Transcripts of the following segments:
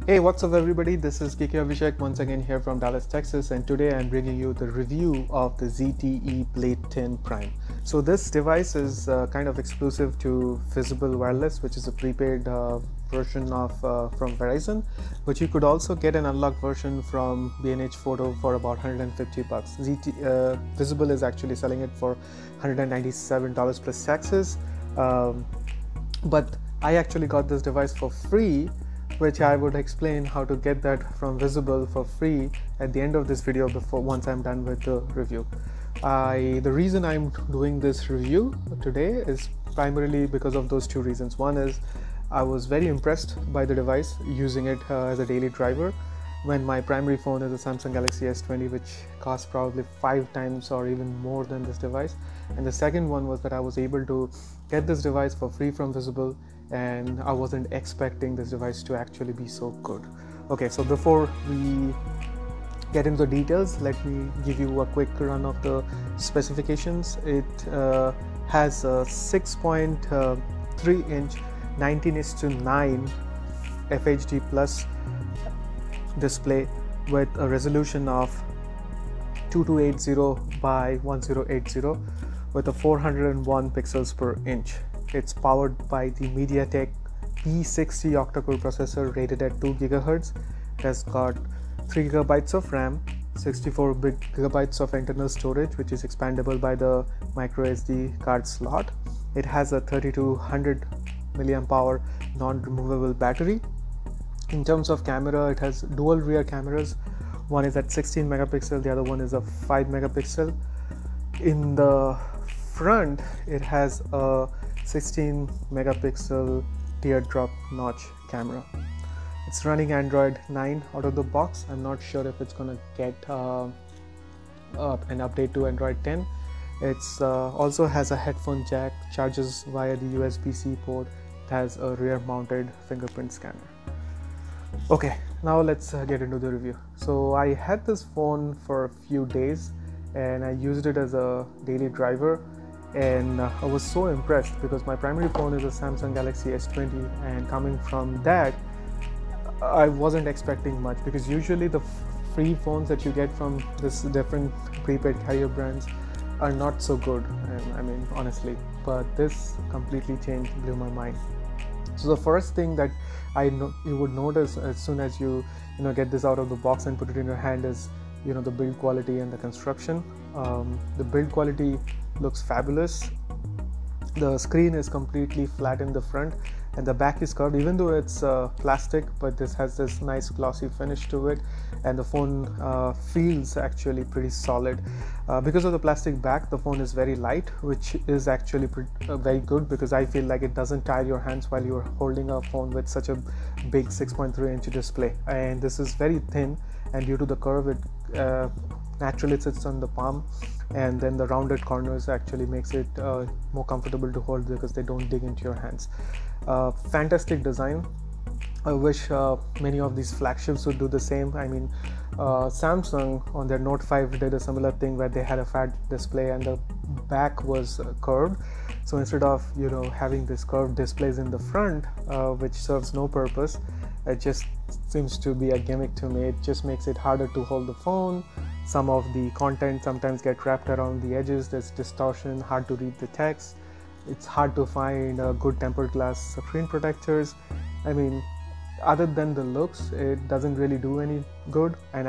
Hey, what's up everybody, this is GeekyAviseq once again here from Dallas, Texas, and today I'm bringing you the review of the ZTE Blade 10 Prime. So this device is kind of exclusive to Visible Wireless, which is a prepaid version of from Verizon, but you could also get an unlocked version from B&H Photo for about $150. Visible is actually selling it for $197 plus taxes, but I actually got this device for free, which I would explain how to get that from Visible for free at the end of this video once I'm done with the review. The reason I'm doing this review today is primarily because of those two reasons. One is I was very impressed by the device, using it as a daily driver when my primary phone is a Samsung Galaxy S20, which costs probably 5 times or even more than this device. And the second one was that I was able to get this device for free from Visible, and I wasn't expecting this device to actually be so good. Okay, so before we get into the details, let me give you a quick run of the specifications. It has a 6.3 inch 19:9 FHD plus display with a resolution of 2280 by 1080 with a 401 pixels per inch. It's powered by the MediaTek P60 octa-core processor rated at 2 GHz. It has got 3 GB of RAM, 64 GB of internal storage, which is expandable by the micro SD card slot. It has a 3200 mAh non-removable battery. In terms of camera, it has dual rear cameras. One is at 16 megapixel, the other one is a 5 megapixel. In the front, it has a 16 megapixel teardrop notch camera. It's running Android 9 out of the box. I'm not sure if it's gonna get an update to Android 10. It's also has a headphone jack, charges via the USB-C port. It has a rear mounted fingerprint scanner. Okay, now let's get into the review. So I had this phone for a few days and I used it as a daily driver, and I was so impressed because my primary phone is a Samsung Galaxy S20, and coming from that I wasn't expecting much, because usually the free phones that you get from this different prepaid carrier brands are not so good, I mean honestly, but this completely blew my mind. So the first thing that you would notice as soon as you get this out of the box and put it in your hand is the build quality and the construction. The build quality looks fabulous. The screen is completely flat in the front and the back is curved, even though it's plastic, but this has this nice glossy finish to it, and the phone feels actually pretty solid. Because of the plastic back, the phone is very light, which is actually very good, because I feel like it doesn't tire your hands while you're holding a phone with such a big 6.3 inch display. And this is very thin, and due to the curve, it naturally sits on the palm, and then the rounded corners actually makes it more comfortable to hold because they don't dig into your hands. Fantastic design. I wish many of these flagships would do the same. I mean, Samsung on their Note 5 did a similar thing where they had a fat display and the back was curved. So instead of having this curved displays in the front, which serves no purpose, it just seems to be a gimmick to me. It just makes it harder to hold the phone. Some of the content sometimes get wrapped around the edges. There's distortion, hard to read the text. It's hard to find good tempered glass screen protectors. I mean, other than the looks, it doesn't really do any good. And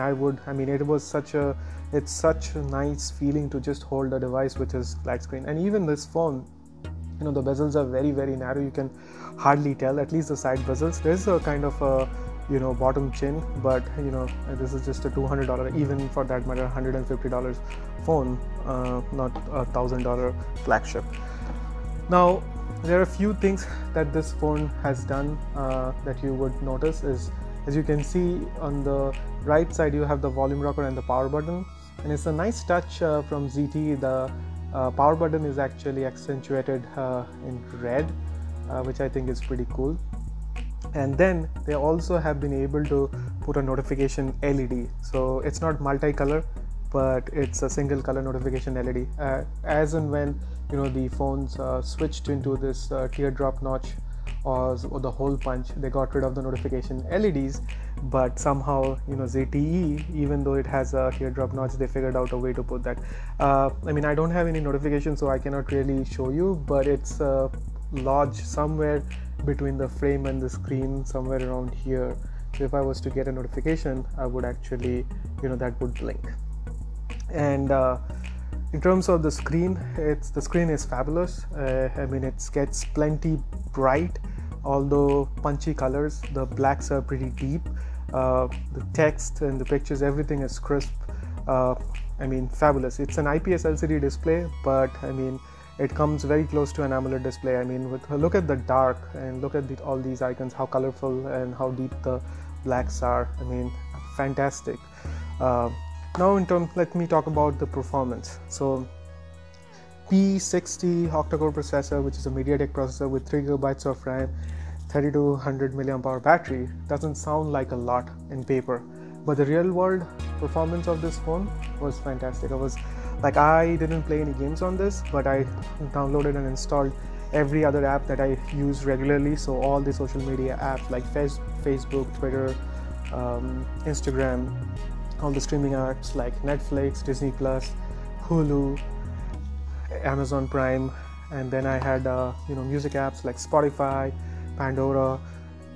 it's such a nice feeling to just hold a device which is flat screen. And even this phone, the bezels are very, very narrow. You can hardly tell, at least the side bezels. There's a kind of a bottom chin, but this is just a $200, even for that matter $150 phone, not a $1,000 flagship. Now there are a few things that this phone has done that you would notice is, as you can see on the right side, you have the volume rocker and the power button, and it's a nice touch from ZTE. The power button is actually accentuated in red, which I think is pretty cool. And then they also have been able to put a notification LED, so it's not multicolor, but it's a single color notification LED. As and when the phones switched into this teardrop notch or the hole punch. They got rid of the notification LEDs, but somehow, you know, ZTE, even though it has a teardrop notch, they figured out a way to put that. I mean, I don't have any notifications, so I cannot really show you, but it's lodged somewhere between the frame and the screen, somewhere around here. So if I was to get a notification, I would actually, you know, that would blink. And in terms of the screen, the screen is fabulous. I mean, it gets plenty bright, although punchy colors. The blacks are pretty deep. The text and the pictures, everything is crisp. I mean, fabulous. It's an IPS LCD display, but I mean, it comes very close to an AMOLED display. I mean, look at the dark and look at all these icons, how colorful and how deep the blacks are. I mean, fantastic. Now let me talk about the performance. So P60 octa-core processor, which is a MediaTek processor with 3 GB of RAM, 3200 mAh battery, doesn't sound like a lot in paper, but the real world performance of this phone was fantastic. I didn't play any games on this, but I downloaded and installed every other app that I use regularly. So all the social media apps like Facebook, Twitter, Instagram, all the streaming apps like Netflix, Disney Plus, Hulu, Amazon Prime, and then I had music apps like Spotify, Pandora.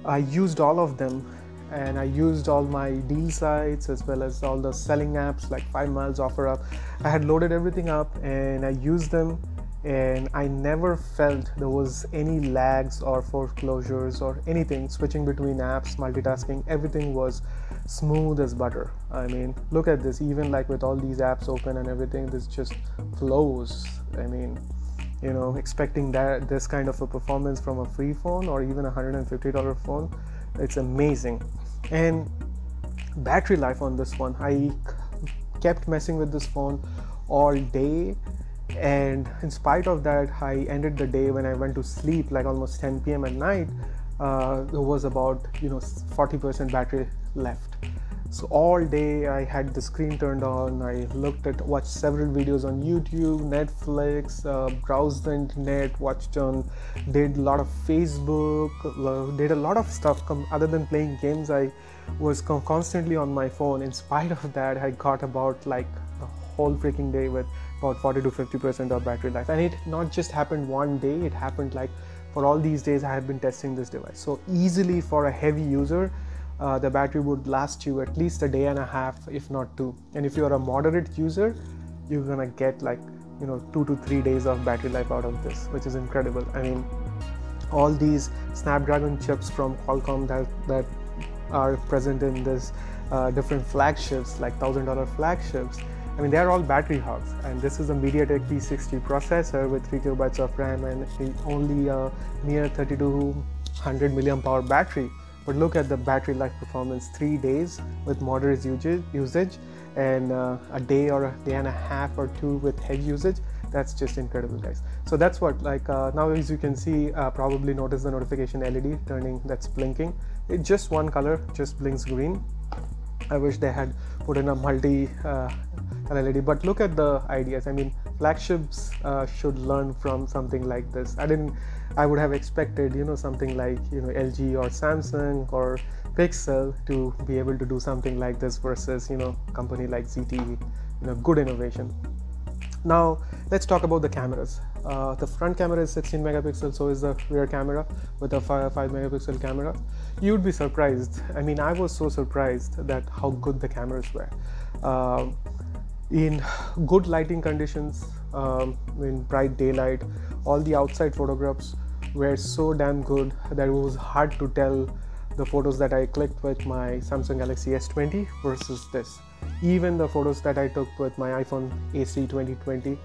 I used all of them, and I used all my deal sites as well as all the selling apps like 5 Miles, OfferUp. I had loaded everything up and I used them, and I never felt there was any lags or foreclosures or anything. Switching between apps, multitasking, everything was smooth as butter. I mean, look at this. Even like with all these apps open and everything, this just flows. I mean, you know, expecting this kind of a performance from a free phone or even a $150 phone, it's amazing. And battery life on this one, I kept messing with this phone all day, and in spite of that, I ended the day when I went to sleep like almost 10 p.m. at night. There was about 40% battery left. So all day I had the screen turned on. I watched several videos on YouTube, Netflix, browsed the internet, did a lot of Facebook, did a lot of stuff. Other than playing games, I was constantly on my phone. In spite of that, I got about like the whole freaking day with about 40 to 50% of battery life. And it not just happened one day, it happened like for all these days I have been testing this device. So easily for a heavy user, the battery would last you at least a day and a half, if not 2. And if you're a moderate user, you're gonna get like 2 to 3 days of battery life out of this, which is incredible. I mean, all these Snapdragon chips from Qualcomm that are present in this different flagships, like $1,000 flagships, I mean, they're all battery hogs. And this is a MediaTek P60 processor with 3 GB of RAM and only a mere 3200 mAh battery. But look at the battery life performance, 3 days with moderate usage and a day or a day and a half or 2 with heavy usage. That's just incredible, guys. So that's what, now as you can see, probably notice the notification LED that's blinking. It's just one color, just blinks green. I wish they had put in a multi LED, but look at the ideas. I mean, flagships should learn from something like this. I would have expected, something like, LG or Samsung or Pixel to be able to do something like this versus, company like ZTE, good innovation. Now, let's talk about the cameras. The front camera is 16 megapixels, so is the rear camera with a 5 megapixel camera. You would be surprised. I mean, I was so surprised that how good the cameras were. In good lighting conditions, in bright daylight, all the outside photographs were so damn good that it was hard to tell the photos that I clicked with my Samsung Galaxy S20 versus this. Even the photos that I took with my iPhone AC 2020,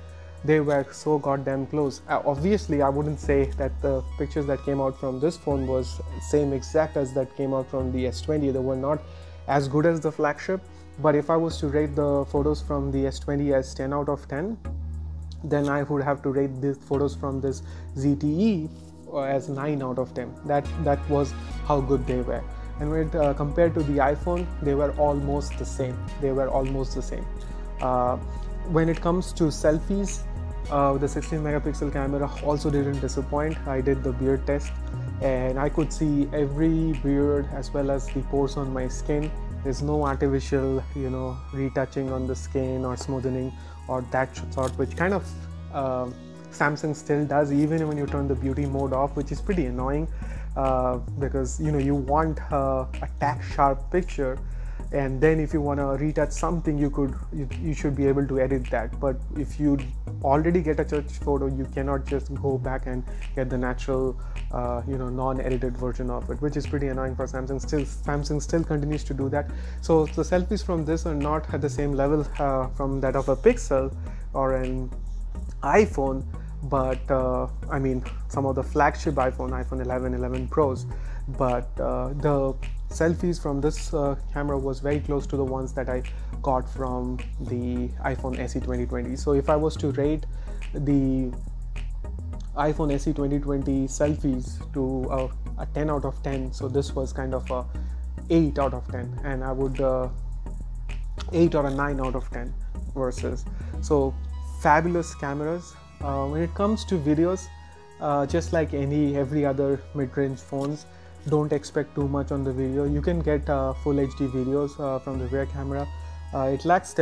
they were so goddamn close. Obviously, I wouldn't say that the pictures that came out from this phone was same exact as that came out from the S20. They were not as good as the flagship, but if I was to rate the photos from the S20 as 10 out of 10, then I would have to rate these photos from this ZTE as 9 out of 10. That was how good they were. And when compared to the iPhone, they were almost the same. When it comes to selfies, the 16 megapixel camera also didn't disappoint. I did the beard test and I could see every beard as well as the pores on my skin. There's no artificial, retouching on the skin or smoothing or that sort, which kind of Samsung still does even when you turn the beauty mode off, which is pretty annoying because you want a tack sharp picture, and then if you want to retouch something, you should be able to edit that. But if you already get a church photo, you cannot just go back and get the natural non-edited version of it, which is pretty annoying for Samsung. Samsung still continues to do that. So the selfies from this are not at the same level from that of a Pixel or an iPhone, but I mean some of the flagship iPhone 11, 11 Pros, but the selfies from this camera was very close to the ones that I got from the iPhone SE 2020. So if I was to rate the iPhone SE 2020 selfies to a 10 out of 10, so this was kind of a 8 out of 10, and I would 8 or a 9 out of 10 versus. So fabulous cameras. When it comes to videos, just like every other mid-range phones, don't expect too much on the video. You can get full HD videos from the rear camera. It lacks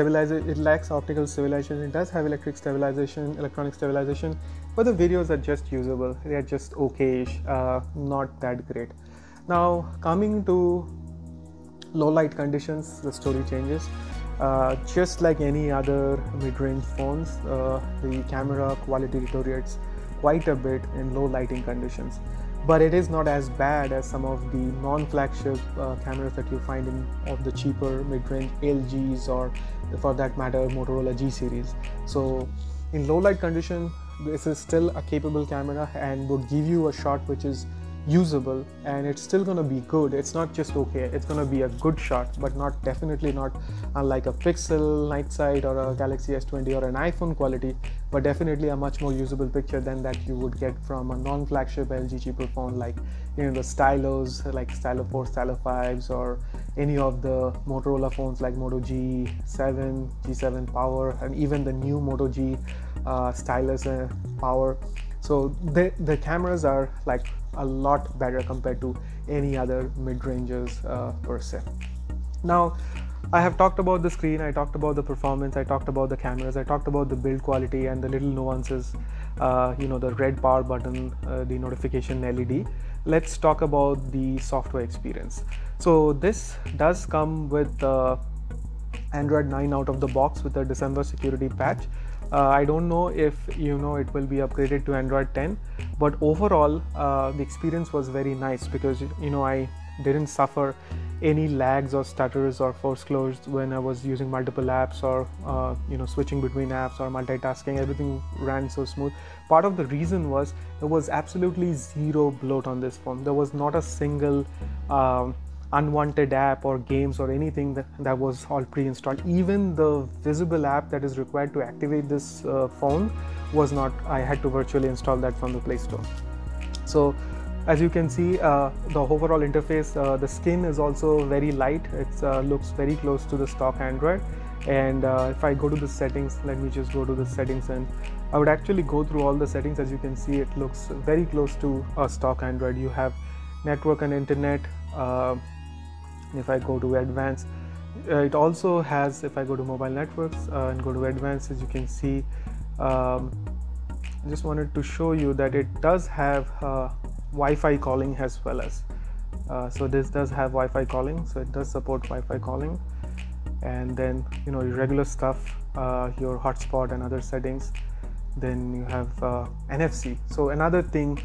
optical stabilization. It does have electronic stabilization, but the videos are just usable. They are just okay-ish, not that great. Now coming to low light conditions, the story changes. Just like any other mid-range phones, the camera quality deteriorates quite a bit in low lighting conditions, but it is not as bad as some of the non-flagship cameras that you find of the cheaper mid-range LGs, or for that matter Motorola G series. So in low light condition, this is still a capable camera and would give you a shot which is usable, and it's still going to be good. It's not just okay, it's going to be a good shot, but definitely not unlike a Pixel night sight or a Galaxy S20 or an iPhone quality, but definitely a much more usable picture than that you would get from a non-flagship LG cheaper phone like the Stylos like Stylo 4, Stylo 5s, or any of the Motorola phones like Moto G7, G7 Power, and even the new Moto G Stylus Power. So the cameras are like a lot better compared to any other mid-ranges per se. Now I have talked about the screen, I talked about the performance, I talked about the cameras, I talked about the build quality and the little nuances, the red power button, the notification LED. Let's talk about the software experience. So this does come with Android 9 out of the box with a December security patch. I don't know if it will be upgraded to Android 10, but overall the experience was very nice because I didn't suffer any lags or stutters or force close when I was using multiple apps or switching between apps or multitasking. Everything ran so smooth. Part of the reason was there was absolutely zero bloat on this phone. There was not a single unwanted app or games or anything that was all pre-installed. Even the visible app that is required to activate this phone was not. I had to virtually install that from the Play Store. So as you can see, the overall interface, the skin is also very light. It looks very close to the stock Android. And if I go to the settings, let me just go to the settings, and I would actually go through all the settings. As you can see, it looks very close to a stock Android. You have network and internet. If I go to advanced, it also has, if I go to mobile networks and go to advanced, as you can see, I just wanted to show you that it does have Wi-Fi calling as well as, so this does have Wi-Fi calling, so it does support Wi-Fi calling. And then your regular stuff, your hotspot and other settings. Then you have NFC. So another thing,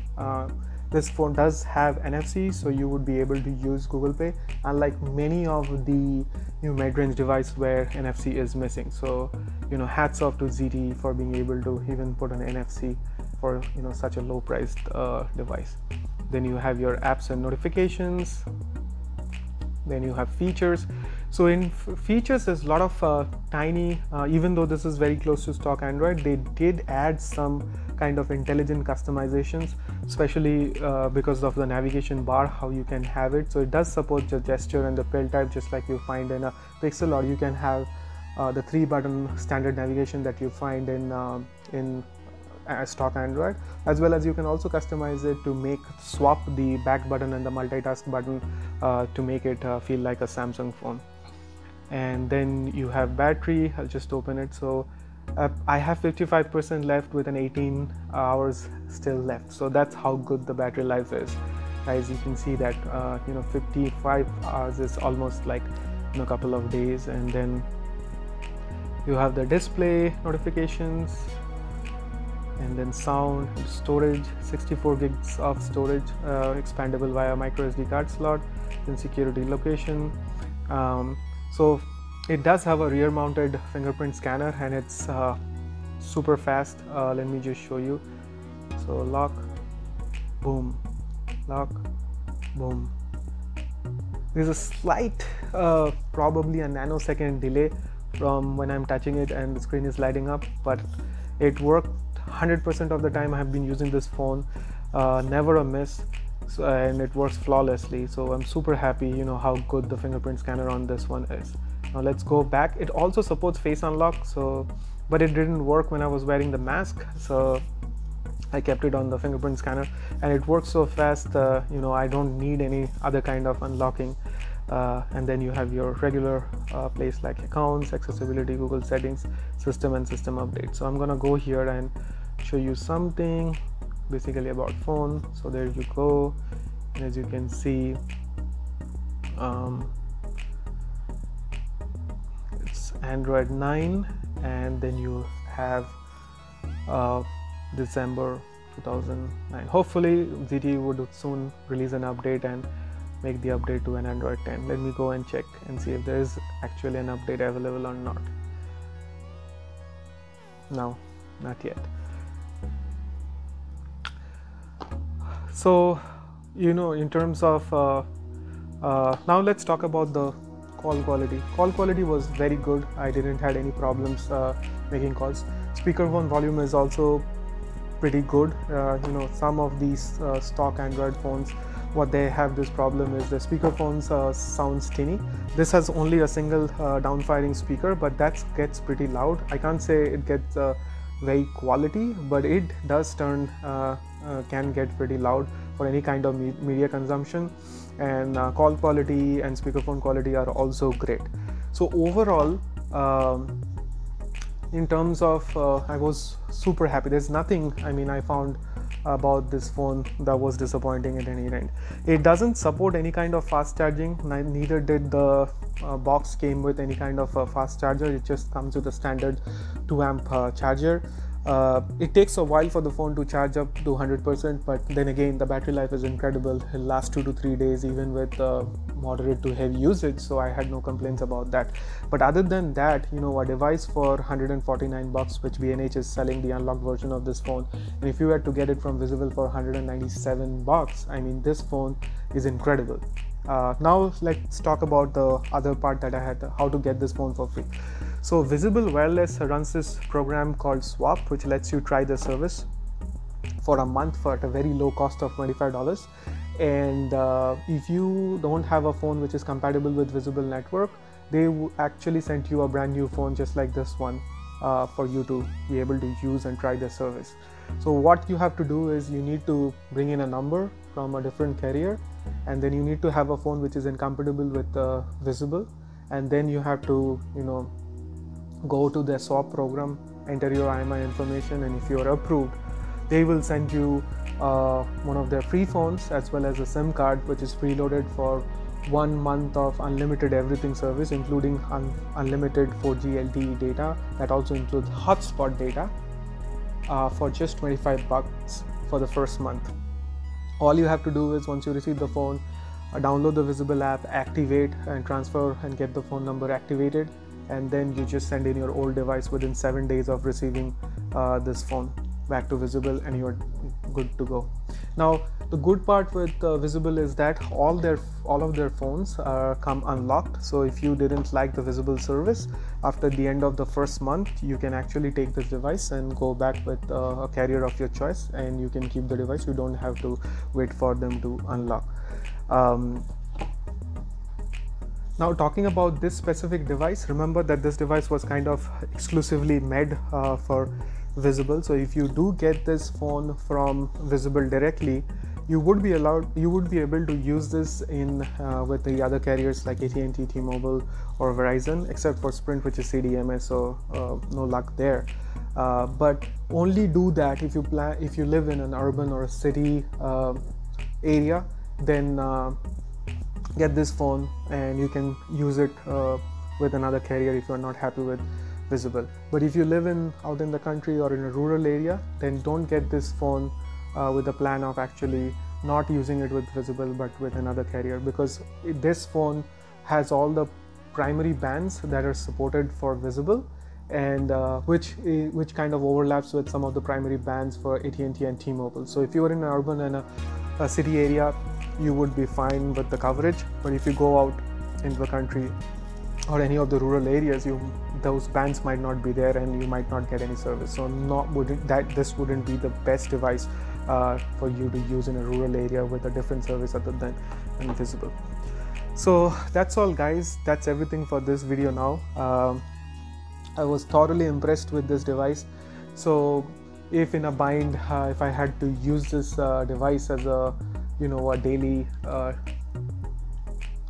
this phone does have NFC, so you would be able to use Google Pay, unlike many of the new mid-range devices where NFC is missing. So hats off to ZTE for being able to even put an NFC for such a low priced device. Then you have your apps and notifications. Then you have features. So in features, there's a lot of tiny, even though this is very close to stock Android, they did add some kind of intelligent customizations, especially because of the navigation bar, how you can have it. So it does support the gesture and the pill type, just like you find in a Pixel, or you can have the 3-button standard navigation that you find in stock Android, as well as you can also customize it to swap the back button and the multitask button to make it feel like a Samsung phone. And then you have battery. I'll just open it. So I have 55% left with an 18 hours still left. So that's how good the battery life is. Guys, you can see that 55 hours is almost like a couple of days. And then you have the display notifications, and then sound, storage, 64 gigs of storage, expandable via micro SD card slot, then security location. So it does have a rear mounted fingerprint scanner, and it's super fast. Let me just show you. So lock, boom, lock, boom. There's a slight probably a nanosecond delay from when I'm touching it and the screen is lighting up, but it worked 100% of the time. I have been using this phone, never a miss. So, and it works flawlessly. So I'm super happy how good the fingerprint scanner on this one is. Now let's go back. It also supports face unlock, but it didn't work when I was wearing the mask, so I kept it on the fingerprint scanner, and it works so fast. I don't need any other kind of unlocking. And then you have your regular place like accounts, accessibility, Google settings, system, and system updates. So I'm gonna go here and show you something basically about phone. So there you go, and as you can see, it's Android 9, and then you have December 2009. Hopefully ZTE would soon release an update and make the update to an Android 10. Let me go and check and see if there is actually an update available or not. No, not yet. So in terms of now let's talk about the call quality. Call quality was very good. I didn't had any problems making calls. Speakerphone volume is also pretty good. Some of these stock Android phones, what they have this problem is the speakerphones sounds tinny. This has only a single downfiring speaker, but that gets pretty loud. I can't say it gets very quality, but it does can get pretty loud for any kind of media consumption. And call quality and speakerphone quality are also great. So overall, in terms of I was super happy. There's nothing I found about this phone that was disappointing at any end. It doesn't support any kind of fast charging, neither did the box came with any kind of fast charger. It just comes with a standard 2 amp charger. It takes a while for the phone to charge up to 100%, but then again the battery life is incredible. It lasts 2 to 3 days even with moderate to heavy usage, so I had no complaints about that. But other than that, a device for $149, which B&H is selling the unlocked version of this phone, and if you were to get it from Visible for $197, this phone is incredible. Now let's talk about the other part that I had, how to get this phone for free. So Visible Wireless runs this program called Swap, which lets you try the service for a month for at a very low cost of $25. And if you don't have a phone which is compatible with Visible Network, they actually sent you a brand new phone just like this one for you to be able to use and try the service. So what you have to do is you need to bring in a number from a different carrier, and then you need to have a phone which is incompatible with Visible, and then you have to go to the swap program, enter your IMEI information, and if you are approved, they will send you one of their free phones as well as a SIM card which is preloaded for 1 month of unlimited everything service, including unlimited 4G LTE data. That also includes hotspot data for just $25 for the first month. All you have to do is, once you receive the phone, download the Visible app, activate and transfer and get the phone number activated, and then you just send in your old device within 7 days of receiving this phone back to Visible, and you're good to go. Now the good part with Visible is that all of their phones come unlocked. So if you didn't like the Visible service, after the end of the first month, you can actually take this device and go back with a carrier of your choice, and you can keep the device. You don't have to wait for them to unlock. Now talking about this specific device, remember that this device was kind of exclusively made for Visible. So if you do get this phone from Visible directly, you would be able to use this in with the other carriers like AT&T, T-Mobile, or Verizon, except for Sprint, which is CDMA, so no luck there. But only do that if you live in an urban or a city area. Then get this phone and you can use it with another carrier if you are not happy with Visible. But if you live out in the country or in a rural area, then don't get this phone with the plan of actually not using it with Visible but with another carrier, because this phone has all the primary bands that are supported for Visible, and which kind of overlaps with some of the primary bands for AT&T and T-Mobile. So if you are in an urban and a city area, you would be fine with the coverage. But if you go out into the country or any of the rural areas, those bands might not be there and you might not get any service. So this wouldn't be the best device for you to use in a rural area with a different service other than Visible. So that's all, guys. That's everything for this video now. I was thoroughly impressed with this device. So if in a bind, if I had to use this device as a daily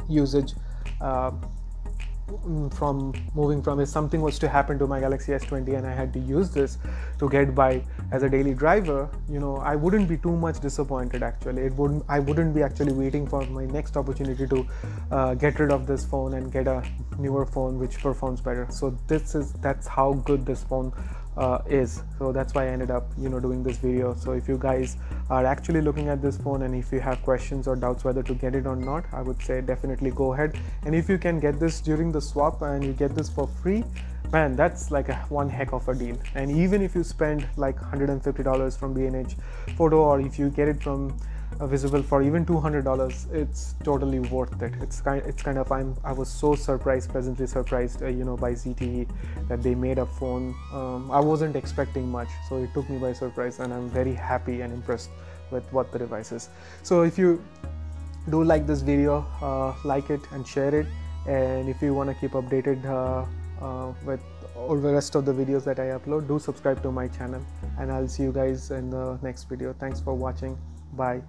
usage, if something was to happen to my Galaxy S20 and I had to use this to get by as a daily driver, I wouldn't be too much disappointed. Actually, I wouldn't be actually waiting for my next opportunity to get rid of this phone and get a newer phone which performs better. So that's how good this phone is. So that's why I ended up doing this video. So if you guys are actually looking at this phone and if you have questions or doubts whether to get it or not, I would say definitely go ahead. And if you can get this during the swap and you get this for free, man, that's like one heck of a deal. And even if you spend like $150 from B&H Photo, or if you get it from Visible for even $200, it's totally worth it. I was so pleasantly surprised by ZTE that they made a phone. I wasn't expecting much, so it took me by surprise, and I'm very happy and impressed with what the device is. So if you do like this video, like it and share it, and if you want to keep updated with all the rest of the videos that I upload, do subscribe to my channel, and I'll see you guys in the next video. Thanks for watching. Bye.